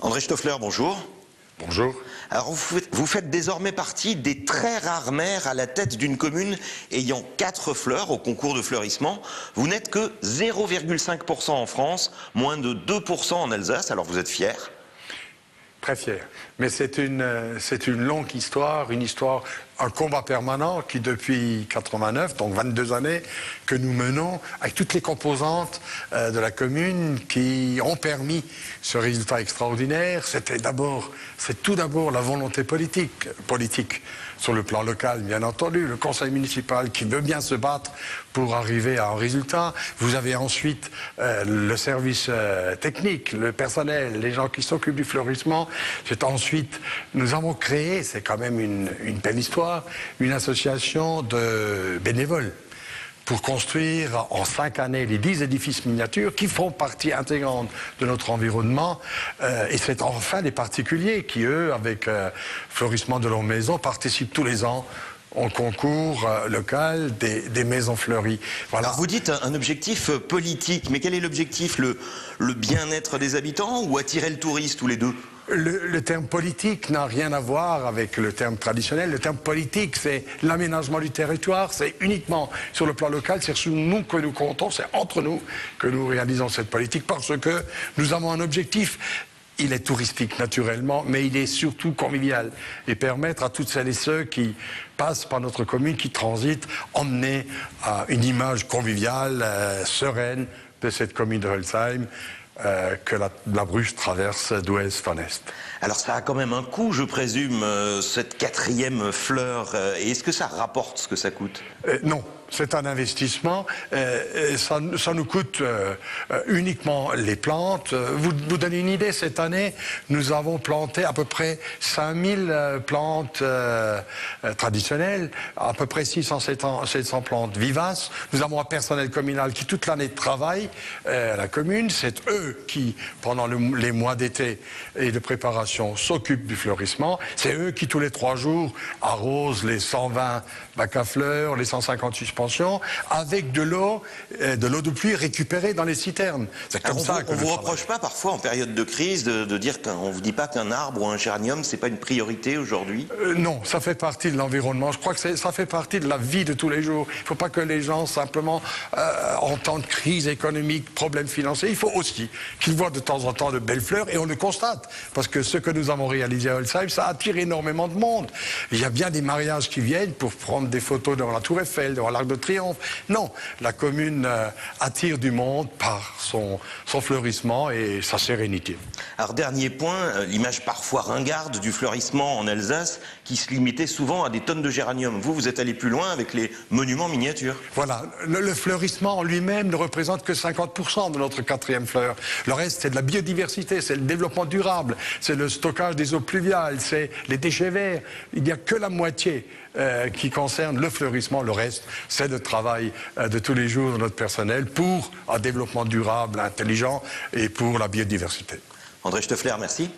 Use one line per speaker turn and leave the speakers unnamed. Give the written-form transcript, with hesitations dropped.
André Stoffler, bonjour.
Bonjour.
Alors vous faites désormais partie des très rares maires à la tête d'une commune ayant 4 fleurs au concours de fleurissement. Vous n'êtes que 0,5% en France, moins de 2% en Alsace, alors vous êtes fier?
Très fier. Mais c'est une longue histoire, un combat permanent qui depuis 89, donc 22 années, que nous menons avec toutes les composantes de la commune qui ont permis ce résultat extraordinaire. C'est tout d'abord la volonté politique sur le plan local, bien entendu, le conseil municipal qui veut bien se battre pour arriver à un résultat. Vous avez ensuite le service technique, le personnel, les gens qui s'occupent du fleurissement. C'est ensuite, nous avons créé, c'est quand même une belle histoire, une association de bénévoles pour construire en 5 années les 10 édifices miniatures qui font partie intégrante de notre environnement. Et c'est enfin les particuliers qui, eux, avec fleurissement de leur maison, participent tous les ans au concours local des maisons fleuries. Voilà.
Alors vous dites un objectif politique, mais quel est l'objectif? Le bien-être des habitants ou attirer le touriste, ou les deux?
Le terme politique n'a rien à voir avec le terme traditionnel. Le terme politique, c'est l'aménagement du territoire, c'est uniquement sur le plan local, c'est sur nous que nous comptons, c'est entre nous que nous réalisons cette politique, parce que nous avons un objectif. Il est touristique naturellement, mais il est surtout convivial, et permettre à toutes celles et ceux qui passent par notre commune, qui transitent, emmener une image conviviale, sereine de cette commune de Holzheim, que la Bruche traverse d'ouest en est.
Alors ça a quand même un coût, je présume, cette 4e fleur. Et est-ce que ça rapporte ce que ça coûte?
Non. C'est un investissement, ça nous coûte uniquement les plantes. Vous donnez une idée, cette année, nous avons planté à peu près 5000 plantes traditionnelles, à peu près 600-700 plantes vivaces. Nous avons un personnel communal qui toute l'année travaille à la commune. C'est eux qui, pendant les mois d'été et de préparation, s'occupent du fleurissement. C'est eux qui, tous les 3 jours, arrosent les 120 bacs à fleurs, les 150 suspensions, avec de l'eau de pluie récupérée dans les citernes. C'est comme ça que
on vous reproche pas parfois en période de crise de dire qu'on vous dit pas qu'un arbre ou un géranium c'est pas une priorité aujourd'hui?
Non, ça fait partie de l'environnement. Je crois que ça fait partie de la vie de tous les jours. Il ne faut pas que les gens simplement en temps de crise économique, problèmes financiers. Il faut aussi qu'ils voient de temps en temps de belles fleurs, et on le constate parce que ce que nous avons réalisé à Holzheim, ça attire énormément de monde. Il y a bien des mariages qui viennent pour prendre des photos devant la Tour Eiffel, devant l'Arc de Triomphe. Non, la commune attire du monde par son fleurissement et sa sérénité.
Alors dernier point, l'image parfois ringarde du fleurissement en Alsace qui se limitait souvent à des tonnes de géranium. Vous êtes allé plus loin avec les monuments miniatures.
Voilà, le fleurissement en lui-même ne représente que 50% de notre 4e fleur. Le reste, c'est de la biodiversité, c'est le développement durable, c'est le stockage des eaux pluviales, c'est les déchets verts. Il n'y a que la moitié qui concerne le fleurissement. Le reste, c'est le travail de tous les jours de notre personnel pour un développement durable, intelligent, et pour la biodiversité.
André Stoffler, merci.